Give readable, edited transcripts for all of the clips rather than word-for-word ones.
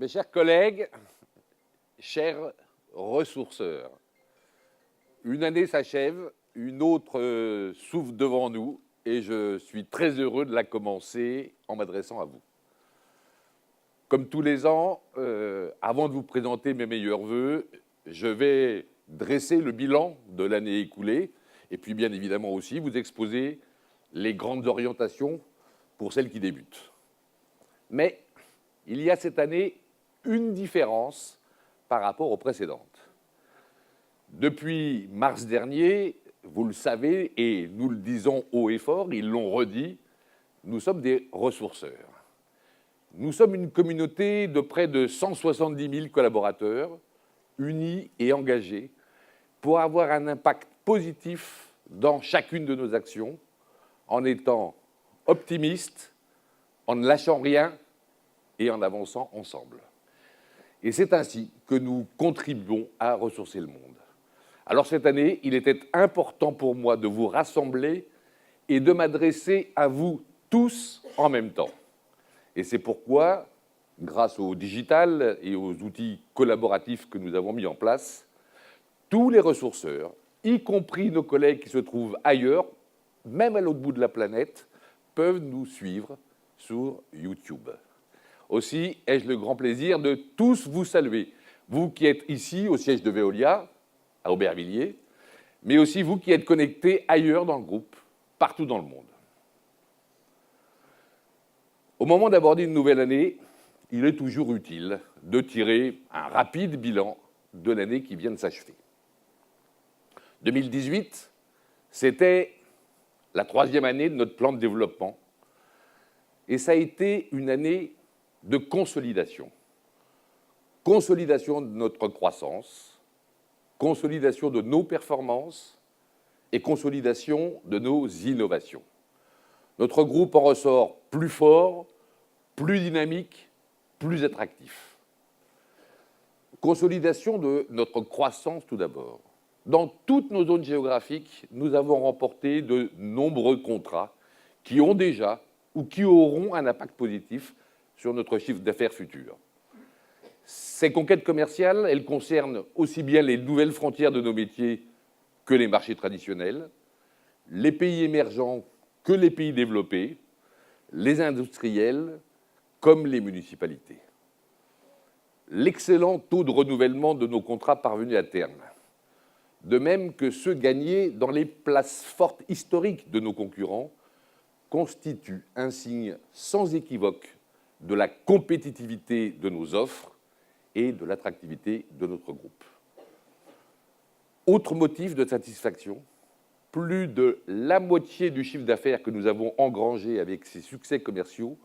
Mes chers collègues, chers ressourceurs, une année s'achève, une autre s'ouvre devant nous et je suis très heureux de la commencer en m'adressant à vous. Comme tous les ans, avant de vous présenter mes meilleurs vœux, je vais dresser le bilan de l'année écoulée et puis bien évidemment aussi vous exposer les grandes orientations pour celles qui débutent. Mais il y a cette année une différence par rapport aux précédentes. Depuis mars dernier, vous le savez, et nous le disons haut et fort, ils l'ont redit, nous sommes des ressourceurs. Nous sommes une communauté de près de 170 000 collaborateurs, unis et engagés, pour avoir un impact positif dans chacune de nos actions, en étant optimistes, en ne lâchant rien et en avançant ensemble. Et c'est ainsi que nous contribuons à ressourcer le monde. Alors cette année, il était important pour moi de vous rassembler et de m'adresser à vous tous en même temps. Et c'est pourquoi, grâce au digital et aux outils collaboratifs que nous avons mis en place, tous les ressourceurs, y compris nos collègues qui se trouvent ailleurs, même à l'autre bout de la planète, peuvent nous suivre sur YouTube. Aussi, ai-je le grand plaisir de tous vous saluer, vous qui êtes ici au siège de Veolia, à Aubervilliers, mais aussi vous qui êtes connectés ailleurs dans le groupe, partout dans le monde. Au moment d'aborder une nouvelle année, il est toujours utile de tirer un rapide bilan de l'année qui vient de s'achever. 2018, c'était la 3e année de notre plan de développement, et ça a été une année de consolidation. Consolidation de notre croissance, consolidation de nos performances et consolidation de nos innovations. Notre groupe en ressort plus fort, plus dynamique, plus attractif. Consolidation de notre croissance tout d'abord. Dans toutes nos zones géographiques, nous avons remporté de nombreux contrats qui ont déjà ou qui auront un impact positif sur notre chiffre d'affaires futur. Ces conquêtes commerciales, elles concernent aussi bien les nouvelles frontières de nos métiers que les marchés traditionnels, les pays émergents que les pays développés, les industriels comme les municipalités. L'excellent taux de renouvellement de nos contrats parvenus à terme, de même que ceux gagnés dans les places fortes historiques de nos concurrents, constitue un signe sans équivoque de la compétitivité de nos offres et de l'attractivité de notre groupe. Autre motif de satisfaction, plus de la moitié du chiffre d'affaires que nous avons engrangé avec ces succès commerciaux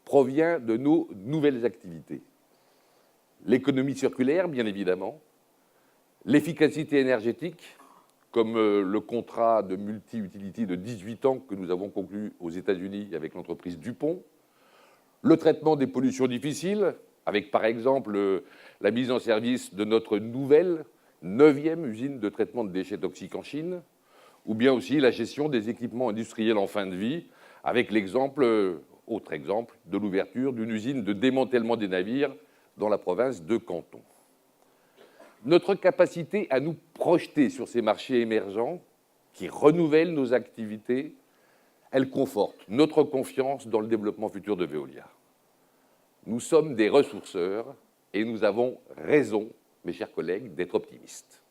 provient de nos nouvelles activités. L'économie circulaire, bien évidemment, l'efficacité énergétique, comme le contrat de multi-utility de 18 ans que nous avons conclu aux États-Unis avec l'entreprise DuPont, le traitement des pollutions difficiles, avec par exemple la mise en service de notre nouvelle 9e usine de traitement de déchets toxiques en Chine, ou bien aussi la gestion des équipements industriels en fin de vie, avec autre exemple, de l'ouverture d'une usine de démantèlement des navires dans la province de Canton. Notre capacité à nous projeter sur ces marchés émergents qui renouvellent nos activités, elle conforte notre confiance dans le développement futur de Veolia. Nous sommes des ressourceurs et nous avons raison, mes chers collègues, d'être optimistes.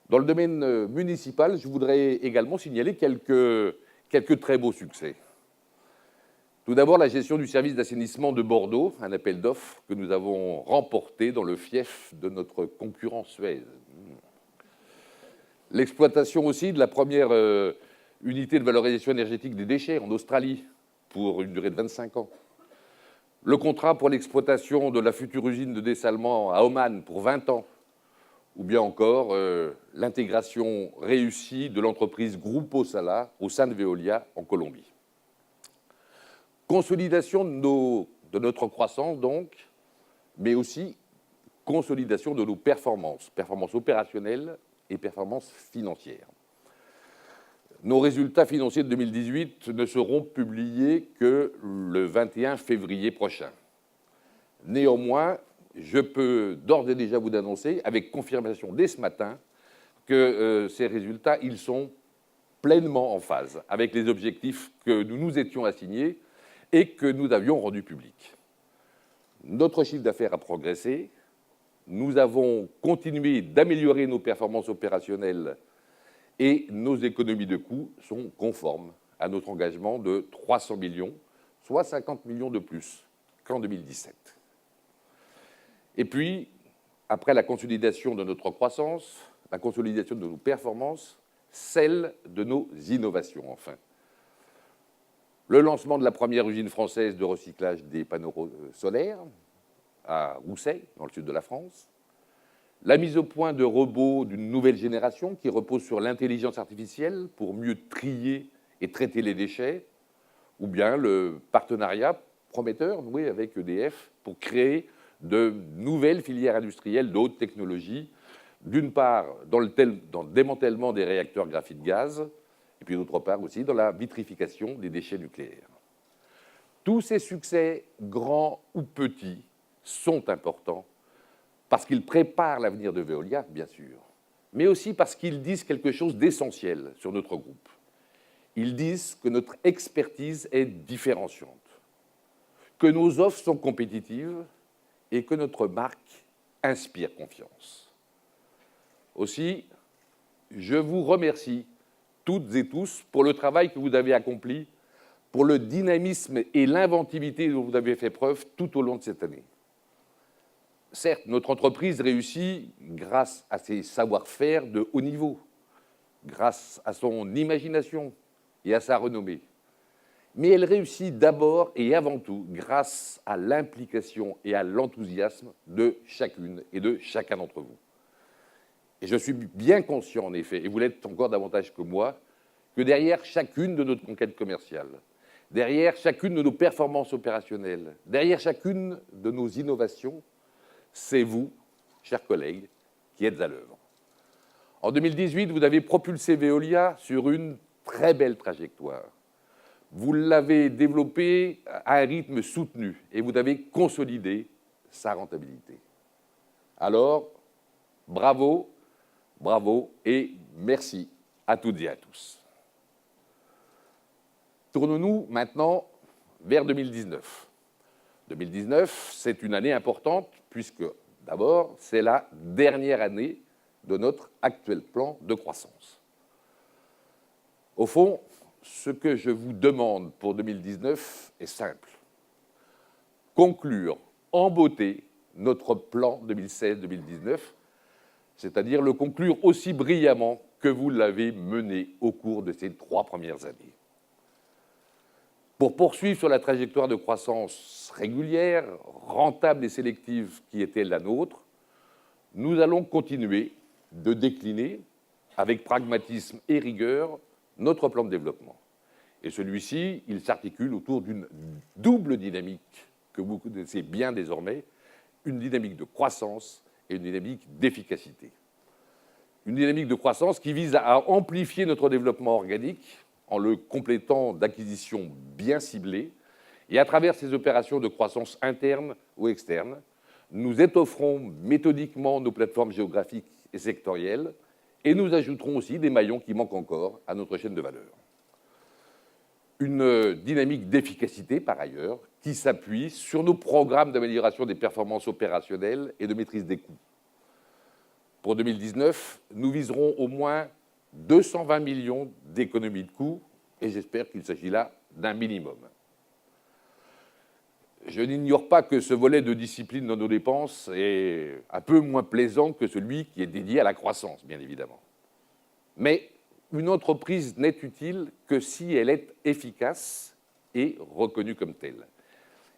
Dans le domaine municipal, je voudrais également signaler quelques très beaux succès. Tout d'abord, la gestion du service d'assainissement de Bordeaux, un appel d'offres que nous avons remporté dans le fief de notre concurrent Suez. L'exploitation aussi de la première unité de valorisation énergétique des déchets en Australie pour une durée de 25 ans. Le contrat pour l'exploitation de la future usine de dessalement à Oman pour 20 ans. Ou bien encore l'intégration réussie de l'entreprise Grupo Sala au sein de Veolia en Colombie. Consolidation de notre croissance, donc, mais aussi consolidation de nos performances opérationnelles et performances financières. Nos résultats financiers de 2018 ne seront publiés que le 21 février prochain. Néanmoins, je peux d'ores et déjà vous annoncer, avec confirmation dès ce matin, que ces résultats, ils sont pleinement en phase avec les objectifs que nous nous étions assignés et que nous avions rendus publics. Notre chiffre d'affaires a progressé, nous avons continué d'améliorer nos performances opérationnelles et nos économies de coûts sont conformes à notre engagement de 300 millions, soit 50 millions de plus qu'en 2017. Et puis, après la consolidation de notre croissance, la consolidation de nos performances, celle de nos innovations, enfin. Le lancement de la première usine française de recyclage des panneaux solaires à Rousset, dans le sud de la France, la mise au point de robots d'une nouvelle génération qui repose sur l'intelligence artificielle pour mieux trier et traiter les déchets, ou bien le partenariat prometteur noué avec EDF pour créer de nouvelles filières industrielles de haute technologie, d'une part dans le démantèlement des réacteurs graphite gaz, et puis d'autre part aussi dans la vitrification des déchets nucléaires. Tous ces succès, grands ou petits, sont importants parce qu'ils préparent l'avenir de Veolia, bien sûr, mais aussi parce qu'ils disent quelque chose d'essentiel sur notre groupe. Ils disent que notre expertise est différenciante, que nos offres sont compétitives et que notre marque inspire confiance. Aussi, je vous remercie toutes et tous pour le travail que vous avez accompli, pour le dynamisme et l'inventivité dont vous avez fait preuve tout au long de cette année. Certes, notre entreprise réussit grâce à ses savoir-faire de haut niveau, grâce à son imagination et à sa renommée. Mais elle réussit d'abord et avant tout grâce à l'implication et à l'enthousiasme de chacune et de chacun d'entre vous. Et je suis bien conscient, en effet, et vous l'êtes encore davantage que moi, que derrière chacune de nos conquêtes commerciales, derrière chacune de nos performances opérationnelles, derrière chacune de nos innovations, c'est vous, chers collègues, qui êtes à l'œuvre. En 2018, vous avez propulsé Veolia sur une très belle trajectoire. Vous l'avez développée à un rythme soutenu et vous avez consolidé sa rentabilité. Alors, bravo, bravo et merci à toutes et à tous. Tournons-nous maintenant vers 2019. 2019, c'est une année importante puisque, d'abord, c'est la dernière année de notre actuel plan de croissance. Au fond, ce que je vous demande pour 2019 est simple. Conclure en beauté notre plan 2016-2019, c'est-à-dire le conclure aussi brillamment que vous l'avez mené au cours de ces 3 premières années. Pour poursuivre sur la trajectoire de croissance régulière, rentable et sélective qui était la nôtre, nous allons continuer de décliner, avec pragmatisme et rigueur, notre plan de développement. Et celui-ci, il s'articule autour d'une double dynamique que vous connaissez bien désormais, une dynamique de croissance et une dynamique d'efficacité. Une dynamique de croissance qui vise à amplifier notre développement organique en le complétant d'acquisitions bien ciblées, et à travers ces opérations de croissance interne ou externe, nous étofferons méthodiquement nos plateformes géographiques et sectorielles, et nous ajouterons aussi des maillons qui manquent encore à notre chaîne de valeur. Une dynamique d'efficacité, par ailleurs, qui s'appuie sur nos programmes d'amélioration des performances opérationnelles et de maîtrise des coûts. Pour 2019, nous viserons au moins 220 millions d'économies de coûts, et j'espère qu'il s'agit là d'un minimum. Je n'ignore pas que ce volet de discipline dans nos dépenses est un peu moins plaisant que celui qui est dédié à la croissance, bien évidemment. Mais une entreprise n'est utile que si elle est efficace et reconnue comme telle.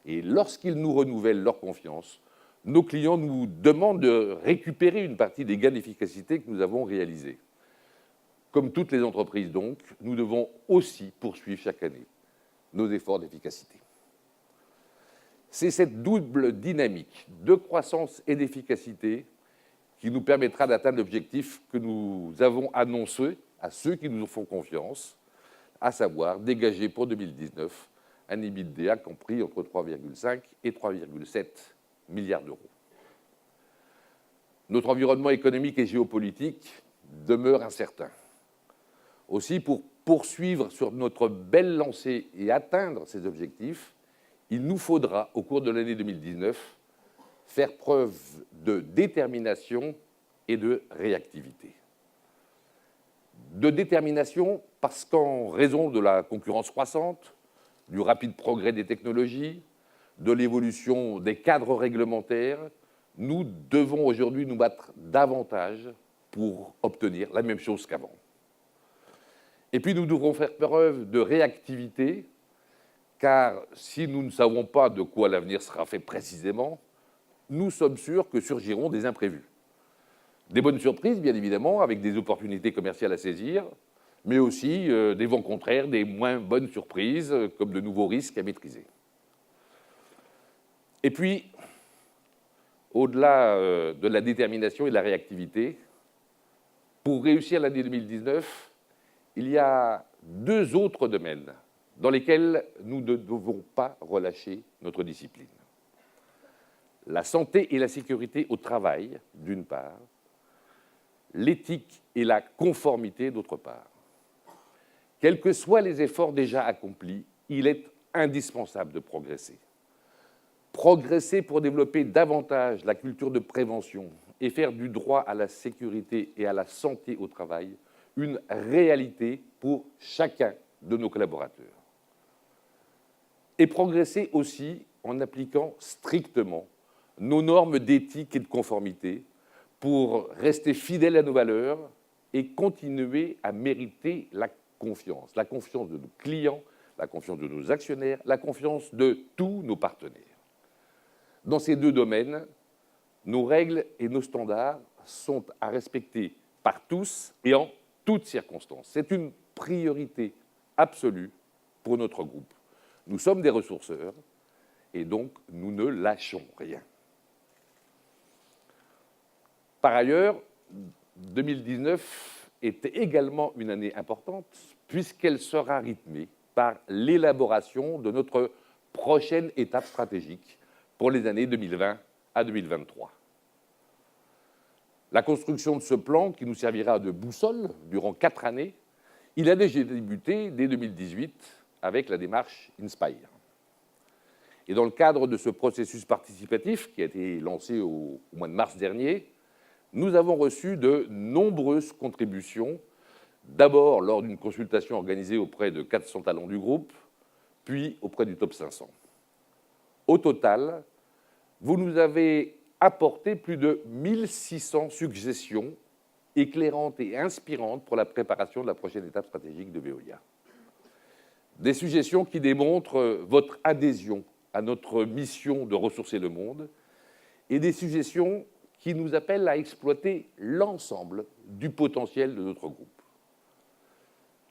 Et lorsqu'ils nous renouvellent leur confiance, nos clients nous demandent de récupérer une partie des gains d'efficacité que nous avons réalisés. Comme toutes les entreprises, donc, nous devons aussi poursuivre chaque année nos efforts d'efficacité. C'est cette double dynamique de croissance et d'efficacité qui nous permettra d'atteindre l'objectif que nous avons annoncé à ceux qui nous font confiance, à savoir dégager pour 2019 un EBITDA compris entre 3,5 et 3,7 milliards d'euros. Notre environnement économique et géopolitique demeure incertain. Aussi, pour poursuivre sur notre belle lancée et atteindre ces objectifs, il nous faudra, au cours de l'année 2019, faire preuve de détermination et de réactivité. De détermination parce qu'en raison de la concurrence croissante, du rapide progrès des technologies, de l'évolution des cadres réglementaires, nous devons aujourd'hui nous battre davantage pour obtenir la même chose qu'avant. Et puis nous devrons faire preuve de réactivité, car si nous ne savons pas de quoi l'avenir sera fait précisément, nous sommes sûrs que surgiront des imprévus. Des bonnes surprises, bien évidemment, avec des opportunités commerciales à saisir, mais aussi des vents contraires, des moins bonnes surprises, comme de nouveaux risques à maîtriser. Et puis, au-delà de la détermination et de la réactivité, pour réussir l'année 2019, il y a deux autres domaines dans lesquels nous ne devons pas relâcher notre discipline. La santé et la sécurité au travail, d'une part, l'éthique et la conformité, d'autre part. Quels que soient les efforts déjà accomplis, il est indispensable de progresser. Progresser pour développer davantage la culture de prévention et faire du droit à la sécurité et à la santé au travail une réalité pour chacun de nos collaborateurs. Et progresser aussi en appliquant strictement nos normes d'éthique et de conformité pour rester fidèles à nos valeurs et continuer à mériter la confiance de nos clients, la confiance de nos actionnaires, la confiance de tous nos partenaires. Dans ces deux domaines, nos règles et nos standards sont à respecter par tous et en toutes circonstances. C'est une priorité absolue pour notre groupe. Nous sommes des ressourceurs et donc nous ne lâchons rien. Par ailleurs, 2019 est également une année importante puisqu'elle sera rythmée par l'élaboration de notre prochaine étape stratégique pour les années 2020 à 2023. La construction de ce plan, qui nous servira de boussole durant 4 années, il a déjà débuté dès 2018 avec la démarche Inspire. Et dans le cadre de ce processus participatif qui a été lancé au mois de mars dernier, nous avons reçu de nombreuses contributions, d'abord lors d'une consultation organisée auprès de 400 talents du groupe, puis auprès du top 500. Au total, vous nous avez apporté plus de 1600 suggestions éclairantes et inspirantes pour la préparation de la prochaine étape stratégique de Veolia. Des suggestions qui démontrent votre adhésion à notre mission de ressourcer le monde et des suggestions qui nous appellent à exploiter l'ensemble du potentiel de notre groupe.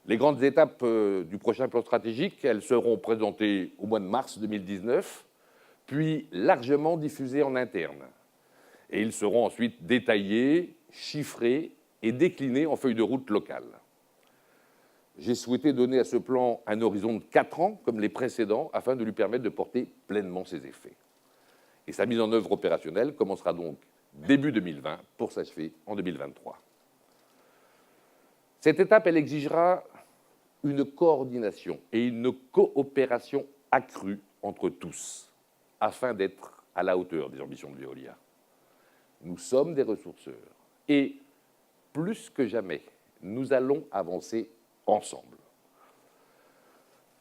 Les grandes étapes du prochain plan stratégique, elles seront présentées au mois de mars 2019, puis largement diffusées en interne. Et ils seront ensuite détaillés, chiffrés et déclinés en feuilles de route locales. J'ai souhaité donner à ce plan un horizon de 4 ans, comme les précédents, afin de lui permettre de porter pleinement ses effets. Et sa mise en œuvre opérationnelle commencera donc début 2020 pour s'achever en 2023. Cette étape, elle exigera une coordination et une coopération accrue entre tous, afin d'être à la hauteur des ambitions de Veolia. Nous sommes des ressourceurs et, plus que jamais, nous allons avancer ensemble.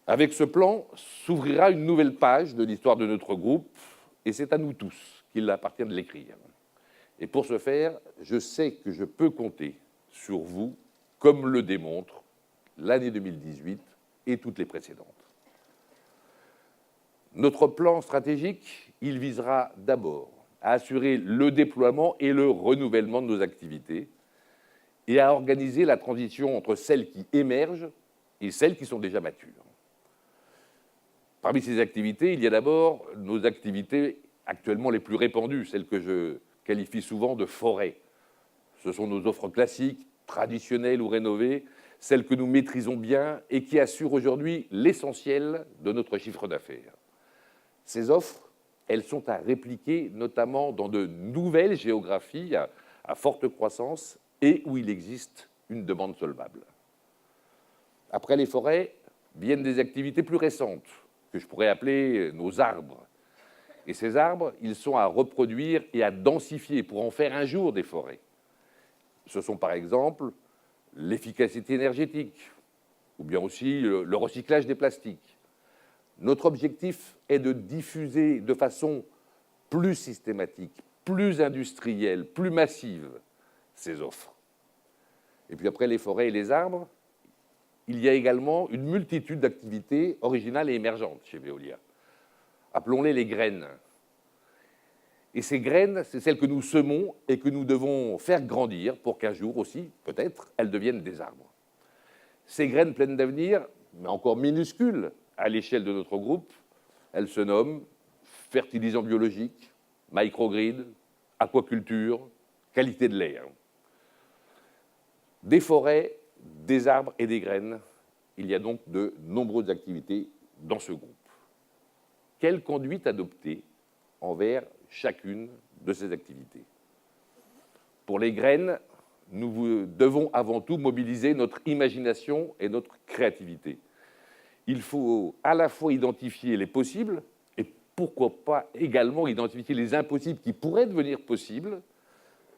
Avec ce plan, s'ouvrira une nouvelle page de l'histoire de notre groupe et c'est à nous tous qu'il appartient de l'écrire. Et pour ce faire, je sais que je peux compter sur vous, comme le démontre l'année 2018 et toutes les précédentes. Notre plan stratégique, il visera d'abord à assurer le déploiement et le renouvellement de nos activités et à organiser la transition entre celles qui émergent et celles qui sont déjà matures. Parmi ces activités, il y a d'abord nos activités actuellement les plus répandues, celles que je qualifie souvent de forêt. Ce sont nos offres classiques, traditionnelles ou rénovées, celles que nous maîtrisons bien et qui assurent aujourd'hui l'essentiel de notre chiffre d'affaires. Ces offres, elles sont à répliquer, notamment dans de nouvelles géographies à forte croissance et où il existe une demande solvable. Après les forêts, viennent des activités plus récentes, que je pourrais appeler nos arbres. Et ces arbres, ils sont à reproduire et à densifier pour en faire un jour des forêts. Ce sont par exemple l'efficacité énergétique, ou bien aussi le recyclage des plastiques. Notre objectif est de diffuser de façon plus systématique, plus industrielle, plus massive ces offres. Et puis après les forêts et les arbres, il y a également une multitude d'activités originales et émergentes chez Veolia. Appelons-les les graines. Et ces graines, c'est celles que nous semons et que nous devons faire grandir pour qu'un jour aussi, peut-être, elles deviennent des arbres. Ces graines pleines d'avenir, mais encore minuscules à l'échelle de notre groupe, elles se nomment fertilisants biologiques, microgrids, aquaculture, qualité de l'air. Des forêts, des arbres et des graines, il y a donc de nombreuses activités dans ce groupe. Quelle conduite adopter envers chacune de ces activités? Pour les graines, nous devons avant tout mobiliser notre imagination et notre créativité. Il faut à la fois identifier les possibles et pourquoi pas également identifier les impossibles qui pourraient devenir possibles.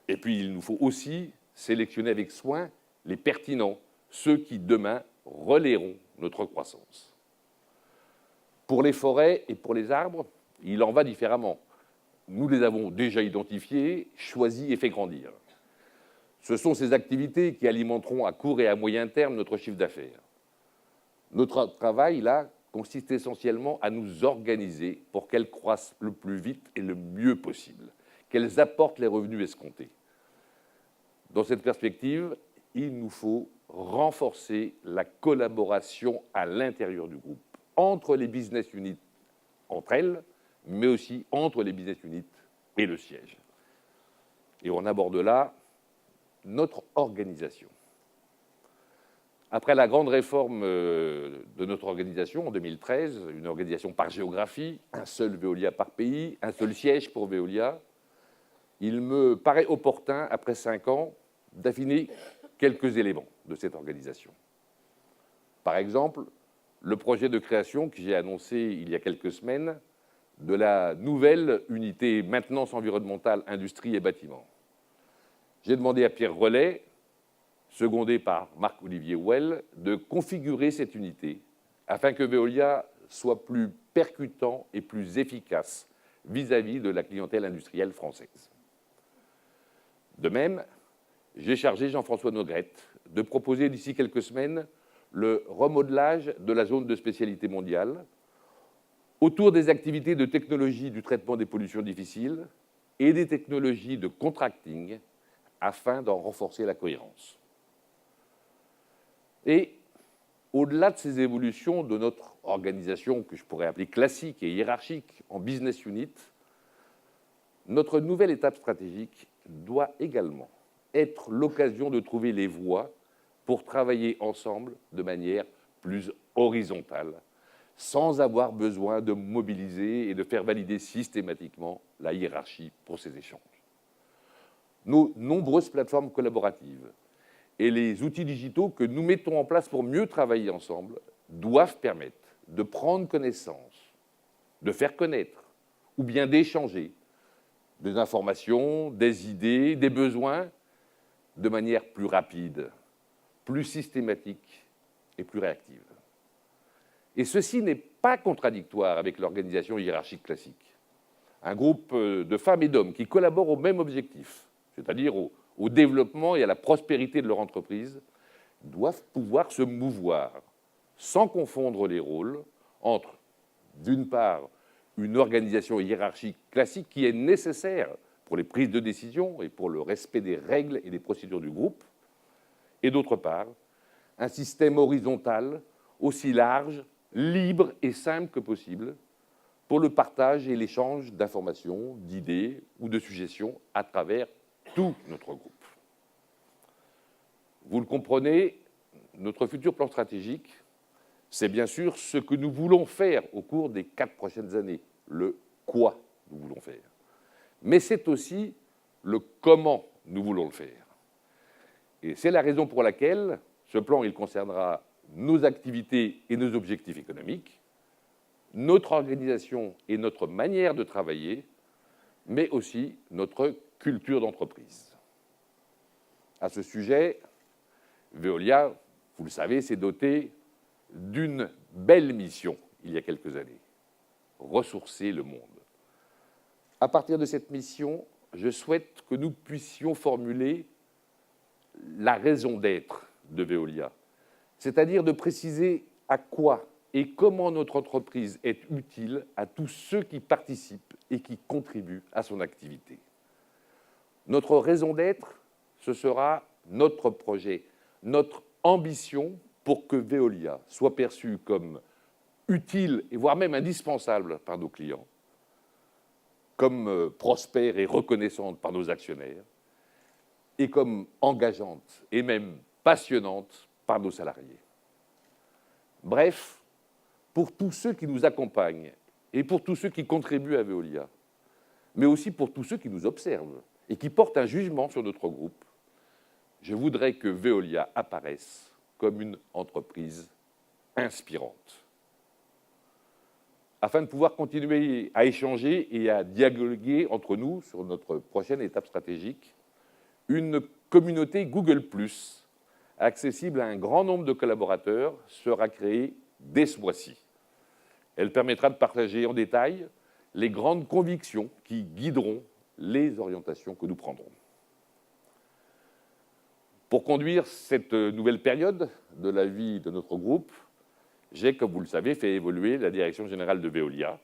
Et puis il nous faut aussi sélectionner avec soin les pertinents, ceux qui demain relayeront notre croissance. Pour les forêts et pour les arbres, il en va différemment. Nous les avons déjà identifiés, choisis et fait grandir. Ce sont ces activités qui alimenteront à court et à moyen terme notre chiffre d'affaires. Notre travail, là, consiste essentiellement à nous organiser pour qu'elles croissent le plus vite et le mieux possible, qu'elles apportent les revenus escomptés. Dans cette perspective, il nous faut renforcer la collaboration à l'intérieur du groupe, entre les business units entre elles, mais aussi entre les business units et le siège. Et on aborde là notre organisation. Après la grande réforme de notre organisation en 2013, une organisation par géographie, un seul Veolia par pays, un seul siège pour Veolia, il me paraît opportun, après 5 ans, d'affiner quelques éléments de cette organisation. Par exemple, le projet de création que j'ai annoncé il y a quelques semaines de la nouvelle unité maintenance environnementale, industrie et bâtiments. J'ai demandé à Pierre Relais, secondé par Marc-Olivier Well, de configurer cette unité afin que Veolia soit plus percutant et plus efficace vis-à-vis de la clientèle industrielle française. De même, j'ai chargé Jean-François Nogrette de proposer d'ici quelques semaines le remodelage de la zone de spécialité mondiale autour des activités de technologie du traitement des pollutions difficiles et des technologies de contracting afin d'en renforcer la cohérence. Et au-delà de ces évolutions de notre organisation que je pourrais appeler classique et hiérarchique en business unit, notre nouvelle étape stratégique doit également être l'occasion de trouver les voies pour travailler ensemble de manière plus horizontale, sans avoir besoin de mobiliser et de faire valider systématiquement la hiérarchie pour ces échanges. Nos nombreuses plateformes collaboratives et les outils digitaux que nous mettons en place pour mieux travailler ensemble doivent permettre de prendre connaissance, de faire connaître ou bien d'échanger des informations, des idées, des besoins de manière plus rapide, plus systématique et plus réactive. Et ceci n'est pas contradictoire avec l'organisation hiérarchique classique. Un groupe de femmes et d'hommes qui collaborent au même objectif, c'est-à-dire au développement et à la prospérité de leur entreprise, doivent pouvoir se mouvoir sans confondre les rôles entre, d'une part, une organisation hiérarchique classique qui est nécessaire pour les prises de décision et pour le respect des règles et des procédures du groupe, et d'autre part, un système horizontal aussi large, libre et simple que possible pour le partage et l'échange d'informations, d'idées ou de suggestions à travers tout notre groupe. Vous le comprenez, notre futur plan stratégique, c'est bien sûr ce que nous voulons faire au cours des 4 prochaines années, le quoi nous voulons faire. Mais c'est aussi le comment nous voulons le faire. Et c'est la raison pour laquelle ce plan, il concernera nos activités et nos objectifs économiques, notre organisation et notre manière de travailler, mais aussi notre culture d'entreprise. À ce sujet, Veolia, vous le savez, s'est doté d'une belle mission il y a quelques années, ressourcer le monde. À partir de cette mission, je souhaite que nous puissions formuler la raison d'être de Veolia, c'est-à-dire de préciser à quoi et comment notre entreprise est utile à tous ceux qui participent et qui contribuent à son activité. Notre raison d'être, ce sera notre projet, notre ambition pour que Veolia soit perçue comme utile et voire même indispensable par nos clients, comme prospère et reconnaissante par nos actionnaires, et comme engageante et même passionnante par nos salariés. Bref, pour tous ceux qui nous accompagnent et pour tous ceux qui contribuent à Veolia, mais aussi pour tous ceux qui nous observent et qui portent un jugement sur notre groupe, je voudrais que Veolia apparaisse comme une entreprise inspirante. Afin de pouvoir continuer à échanger et à dialoguer entre nous sur notre prochaine étape stratégique, une communauté Google+, accessible à un grand nombre de collaborateurs, sera créée dès ce mois-ci. Elle permettra de partager en détail les grandes convictions qui guideront les orientations que nous prendrons. Pour conduire cette nouvelle période de la vie de notre groupe, j'ai, comme vous le savez, fait évoluer la direction générale de Veolia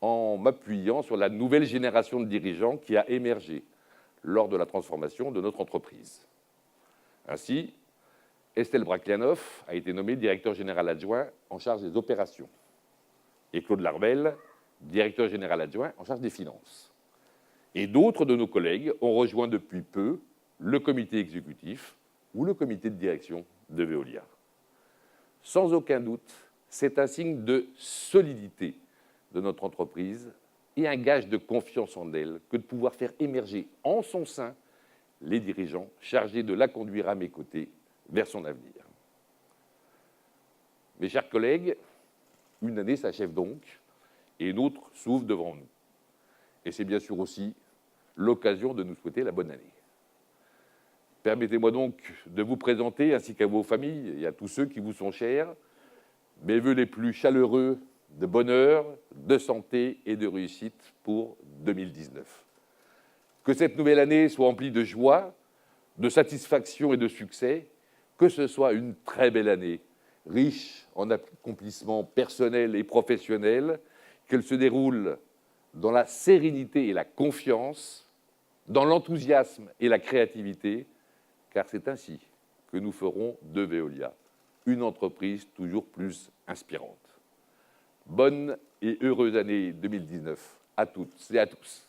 en m'appuyant sur la nouvelle génération de dirigeants qui a émergé lors de la transformation de notre entreprise. Ainsi, Estelle Brachlianoff a été nommée directeur général adjoint en charge des opérations et Claude Larbel, directeur général adjoint en charge des finances. Et d'autres de nos collègues ont rejoint depuis peu le comité exécutif ou le comité de direction de Veolia. Sans aucun doute, c'est un signe de solidité de notre entreprise et un gage de confiance en elle que de pouvoir faire émerger en son sein les dirigeants chargés de la conduire à mes côtés vers son avenir. Mes chers collègues, une année s'achève donc et une autre s'ouvre devant nous. Et c'est bien sûr aussi l'occasion de nous souhaiter la bonne année. Permettez-moi donc de vous présenter, ainsi qu'à vos familles et à tous ceux qui vous sont chers, mes vœux les plus chaleureux de bonheur, de santé et de réussite pour 2019. Que cette nouvelle année soit emplie de joie, de satisfaction et de succès, que ce soit une très belle année, riche en accomplissements personnels et professionnels, qu'elle se déroule dans la sérénité et la confiance, dans l'enthousiasme et la créativité, car c'est ainsi que nous ferons de Veolia une entreprise toujours plus inspirante. Bonne et heureuse année 2019 à toutes et à tous.